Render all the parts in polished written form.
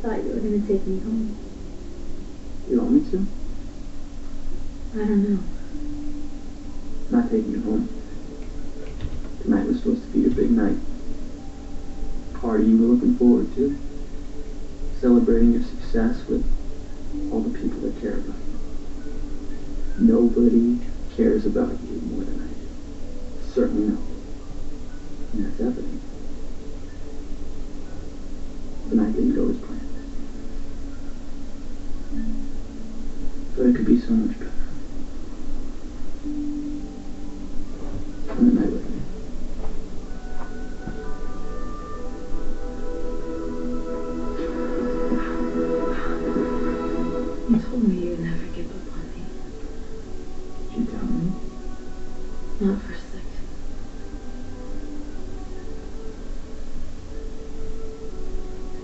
thought you were going to take me home. You want me to? I don't know. I'm not taking you home. Tonight was supposed to be your big night. Party you were looking forward to. Celebrating your success with all the people that care about you. Nobody cares about you more than I do. Certainly not. And that's evident. The night didn't go as planned. But it could be so much better. Spend the night with me. You told me you'd never give up on me. Did you tell me? Not for a second.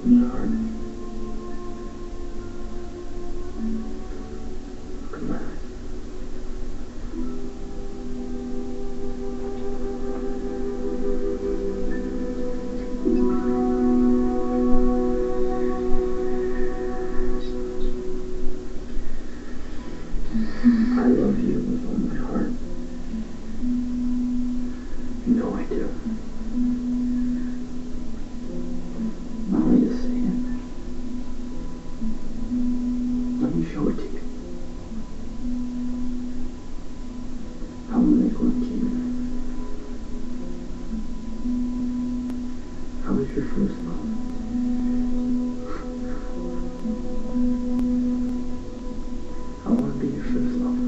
In your heart. Look at my eyes. I love you with all my heart. You know I do. I want me to say it. Let me show it to you. I want to make love to you. How was your first love? I want to be your first lover.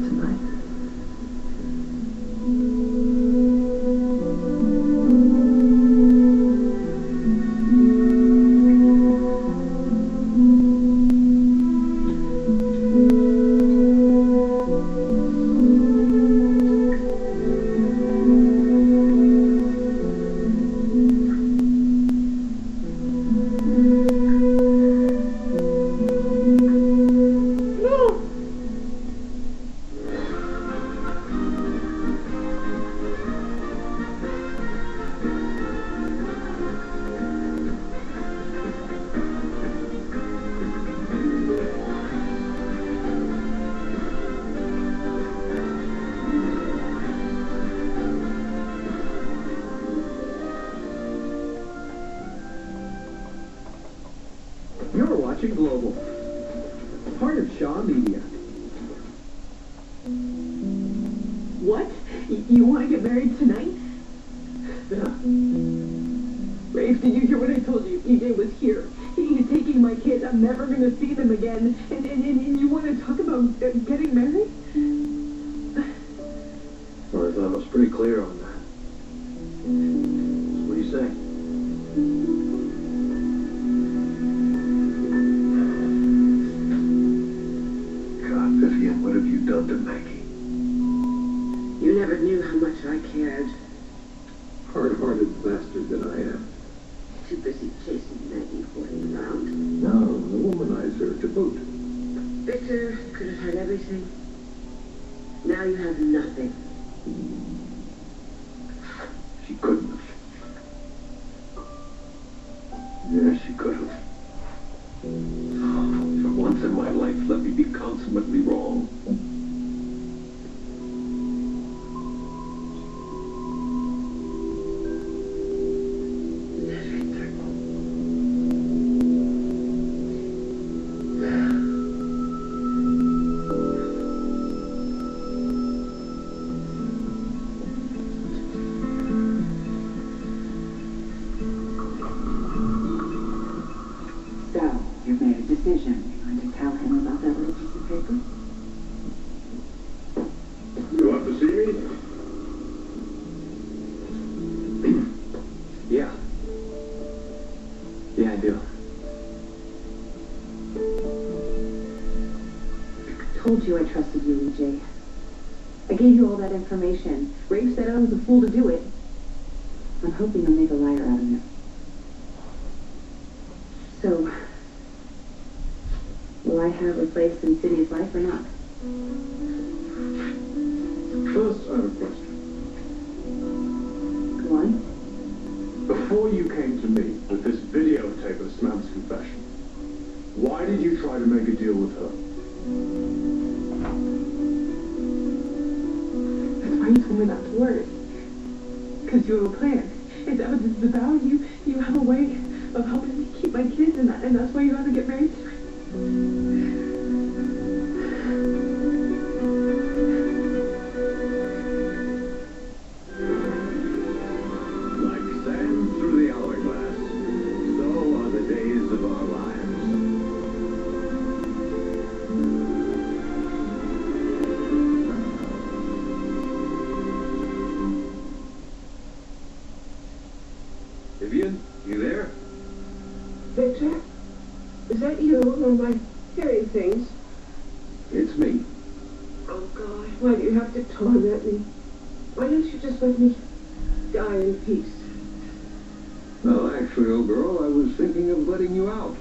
Tonight. You're watching Global, part of Shaw Media. What? You want to get married tonight? Yeah. Rafe, did you hear what I told you? EJ was here. He's taking my kids. I'm never going to see them again. And you want to talk about getting married? Well, I thought I was pretty clear on that. What do you say? God, Vivian, what have you done to Maggie? You never knew how much I cared. Hard-hearted bastard that I am. Too busy chasing Maggie, hoarding around. No, the womanizer to boot. Victor could have had everything. Now you have nothing. She couldn't have. Yeah, she could have. Oh, for once in my life, let me be consummately wrong. So, you've made a decision. You're going to tell him about that little piece of paper? You want to see me? Yeah. Yeah, I do. I told you I trusted you, EJ. I gave you all that information. Rafe said I was a fool to do it. I'm hoping to make a liar out of you. So, will I have a place in Cindy's life or not? First, I have a question. Go on. Before you came to me with this videotape of Samantha's confession, why did you try to make a deal with her? That's why you told me not to worry. Because you have a plan. It's evidence of the value. You have a way of helping me keep my kids, and that's why you have to get married to me. Like sand through the hourglass, so are the days of our lives. Vivian, you there? Victor? Is that you on my hearing things? It's me. Oh, God. Why do you have to torment me? Why don't you just let me die in peace? Well, actually, old girl, I was thinking of letting you out.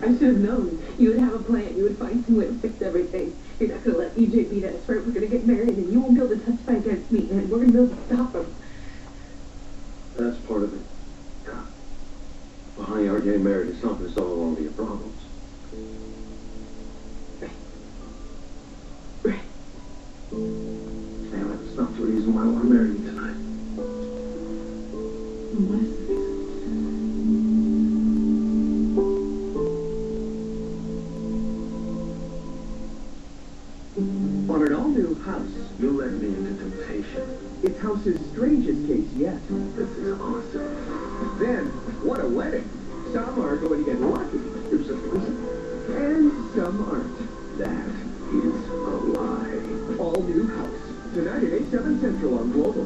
I should have known. You would have a plan. You would find some way to fix everything. You're not going to let EJ beat us, right? We're going to get married, and you won't be able to testify against me, and we're going to be able to stop him. That's part of it. God. Well, honey, our getting married is not going to solve all of your problems. Right. Sam, that's not the reason why I want to marry you tonight. What is this? On an all-new house, You led me into temptation. it's house's strangest case yet. This is awesome. Then, what a wedding! Some are going to get lucky, There's a reason. and some aren't. That is a lie. All-new house. Tonight at 8/7 Central on Global.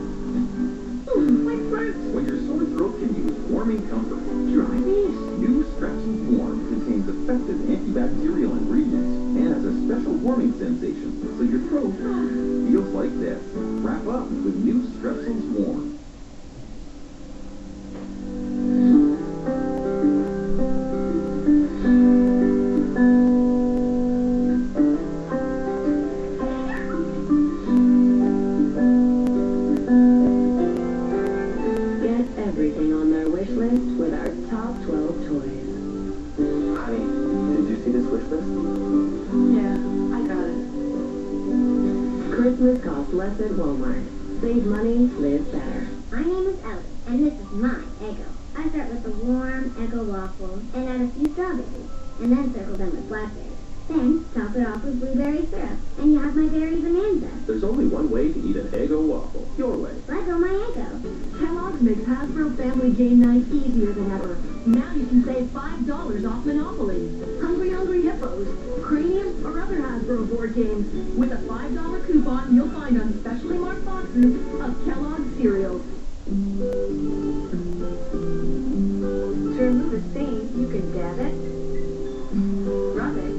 My friends, when your sore throat can use warming comfort, try these. New Strepsils Warm contains effective antibacterial ingredients and has a special warming sensation, so your throat feels like this. Wrap up with new Strepsils Warm. Get everything on their wish list with our top 12 toys. Honey, did you see this wish list? Yeah, I got it. Christmas costs less at Walmart. Save money, live better. My name is Ellie, and this is my Eggo. I start with a warm Eggo waffle and add a few strawberries, and then circle them with blackberries. Then top it off with blueberry syrup, and you have my berry bonanza. There's only one way to eat an Eggo waffle. Your way. Lego my Eggo. Kellogg's makes Hasbro Family Game Night easier than ever. Now you can save $5 off Monopoly, Hungry Hippos, Cranium, or other Hasbro board games. With a $5 coupon you'll find on specially marked boxes of Kellogg's cereals. To remove a stain, you can dab it, rub it,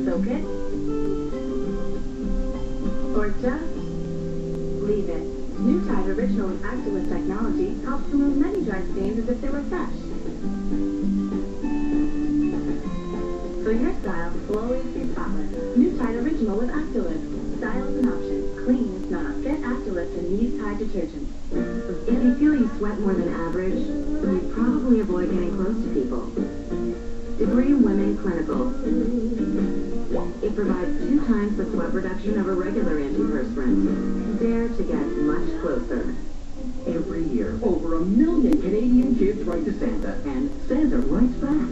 soak it, or just leave it. New Tide Original and Activist technology helps remove many dry stains as if they were fresh. So your style will always be spotless. New Tide Original with Activist. Style is an option. Clean is not. Get Activist and these Tide detergents. If you feel you sweat more than average, you'd probably avoid getting close to people. Degree Women Clinical. It provides 2 times the sweat reduction of a regular antiperspirant. Dare to get much closer. Every year, over 1 million Canadian kids write to Santa, and Santa writes back.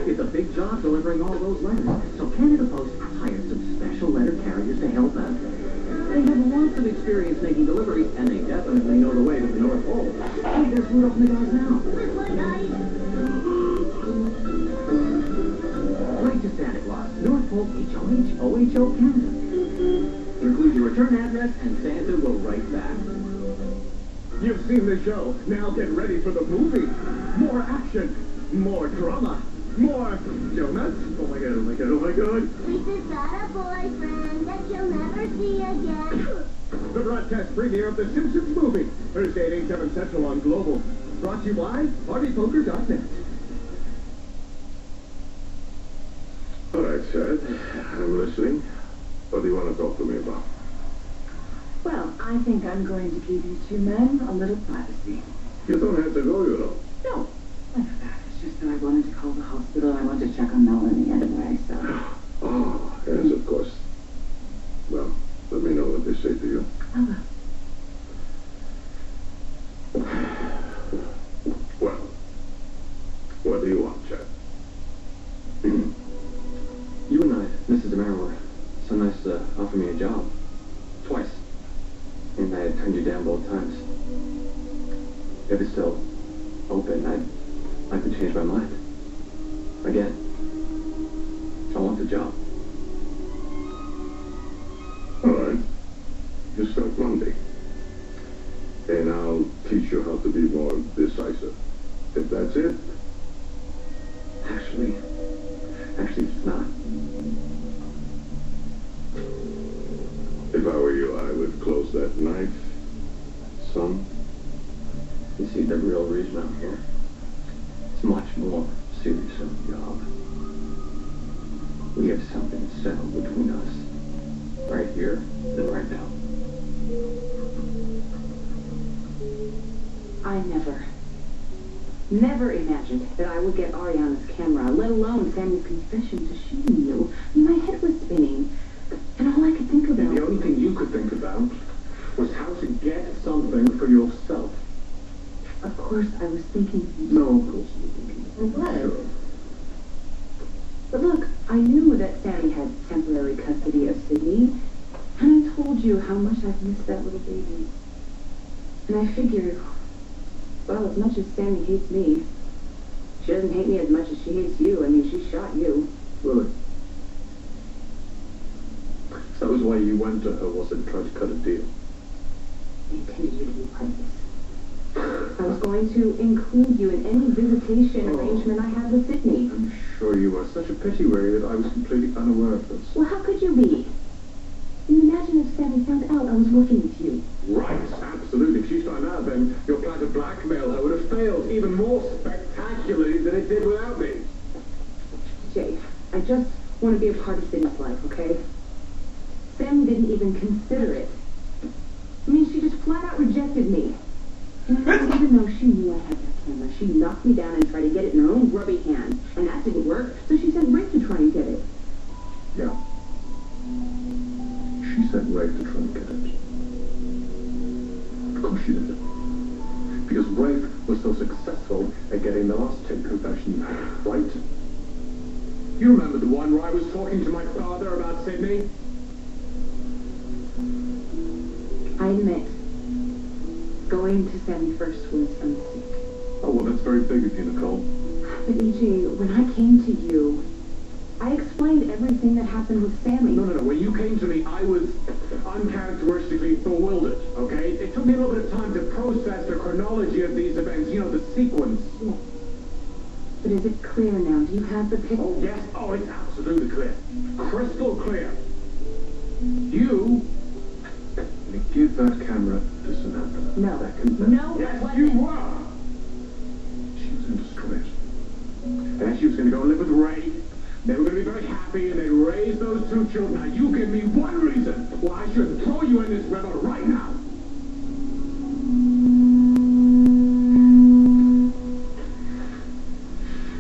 It's a big job delivering all those letters, so Canada Post hired some special letter carriers to help out. They have lots of experience making deliveries, and they definitely know the way to the North Pole. Hey, there's Rudolph and the guys now. This one, guys. Write to Santa Claus, North Pole, HOH, OHO, Canada. Include your return address, and Santa will write back. You've seen the show. Now get ready for the movie. More action. More drama. More donuts. Oh my god, oh my god, oh my god. Lisa's got a boyfriend that she'll never see again. The broadcast premiere of The Simpsons movie. Thursday at 8/7 Central on Global. Brought to you by PartyPoker.net. All right, Ted. I'm listening. What do you want to talk to me about? Well, I think I'm going to give you two men a little privacy. You don't have to go, you know. No, I know that. It's just that I wanted to call the hospital. I wanted to check on Melanie anyway, so... Oh, yes, of course. Well, let me know what they say to you. I will. Well, what do you want, Chad? You and I, Mrs. Demare, were so nice to offer me a job. Twice. And I had turned you down both times. If it's still open, I could change my mind. Again. I want the job. All right. You start Monday. And I'll teach you how to be more decisive. If that's it. Actually, it's not. If I were you, I would close that knife, son. You see, the real reason I'm here. It's much more serious than a job. We have something settled between us. Right here and right now. I never imagined that I would get Ariana's camera, let alone Sammy's confession to shooting you. My head was spinning, and all I could think about... The only thing you could think about was how to get something for yourself. Of course, I was thinking... No, of course you were thinking. What? Sure. But look, I knew that Sammy had temporary custody of Sydney, and I told you how much I've missed that little baby. And I figured, well, as much as Sammy hates me, she doesn't hate me as much as she hates you. I mean, she shot you. Really? So that was why you went to her, was it, and tried to cut a deal? I intended you to be part of this. I was going to include you in any visitation arrangement I had with Sydney. I'm sure you were. Such a pity, Ray, that I was completely unaware of this. Well, how could you be? Imagine if Sammy found out I was working with you. Right, absolutely. If she's found out, then your plan to blackmail her would have failed even more spectacularly than it did without me. Jay, I just want to be a part of Sydney's life, okay? Sammy didn't even consider it. I mean, she just flat out rejected me. And even though she knew I had that camera, she knocked me down and tried to get it in her own grubby hand. And that didn't work, so she sent Rick to try and get it. Yeah. She sent Ray to try and get it. Of course she did. Because Rafe was so successful at getting the last tape confession you had, right? You remember the one where I was talking to my father about Sydney? I admit, going to Sammy first was a mistake. Oh, well, that's very big of you, Nicole. But EJ, when I came to you, I explained everything that happened with Sammy. No. When you came to me, I was uncharacteristically bewildered, okay? It took me a little bit of time to process the chronology of these events, you know, the sequence. Yes. But is it clear now? Do you have the picture? Oh, yes. Oh, it's absolutely clear. Crystal clear. You... You give that camera to Samantha. No. That confession. No, Yes, what? you were. She was in distress. And she was going to go live with Ray. They were going to be very happy, and they'd raise those two children. Now, you give me one reason why I should throw you in this river right now.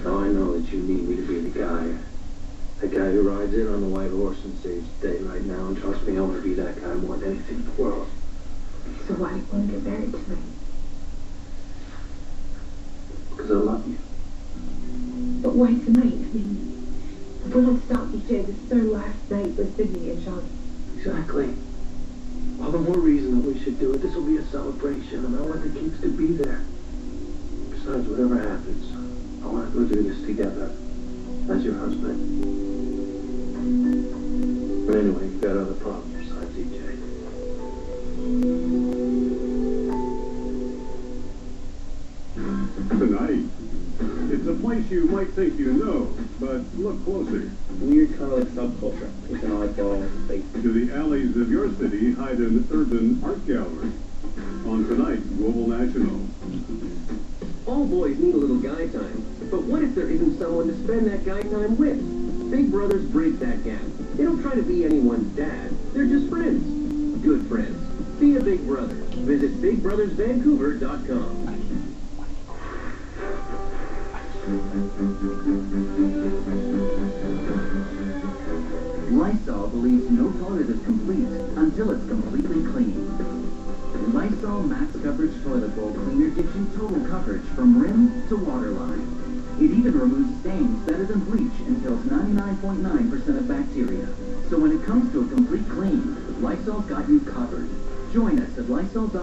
Now I know that you need me to be the guy. The guy who rides in on the white horse and saves the day right now. And trust me, I want to be that guy more than anything in the world. So why do you want to get married tonight? Because I love you. But why tonight? I mean, if we're not stopped, EJ, this is our last night with Sydney and John. Exactly. All the more reason that we should do it. This will be a celebration, and I want the kids to be there. Besides, whatever happens, I want to go do this together as your husband. But anyway, you've got other problems besides EJ. Tonight, it's a place you might think you know, but look closer. Weird kind of like subculture. It's an oddball space. To the alleys of your city hide an urban art gallery. On tonight, Global National. All boys need a little guy time, but what if there isn't someone to spend that guy time with? Big brothers break that gap. They don't try to be anyone's dad. They're just friends. Good friends. Be a big brother. Visit BigBrothersVancouver.com. Lysol believes no toilet is complete until it's completely clean. Lysol Max Coverage Toilet Bowl Cleaner gives you total coverage from rim to waterline. It even removes stains better than bleach and kills 99.9% of bacteria. So when it comes to a complete clean, Lysol's got you covered. Join us at Lysol.com.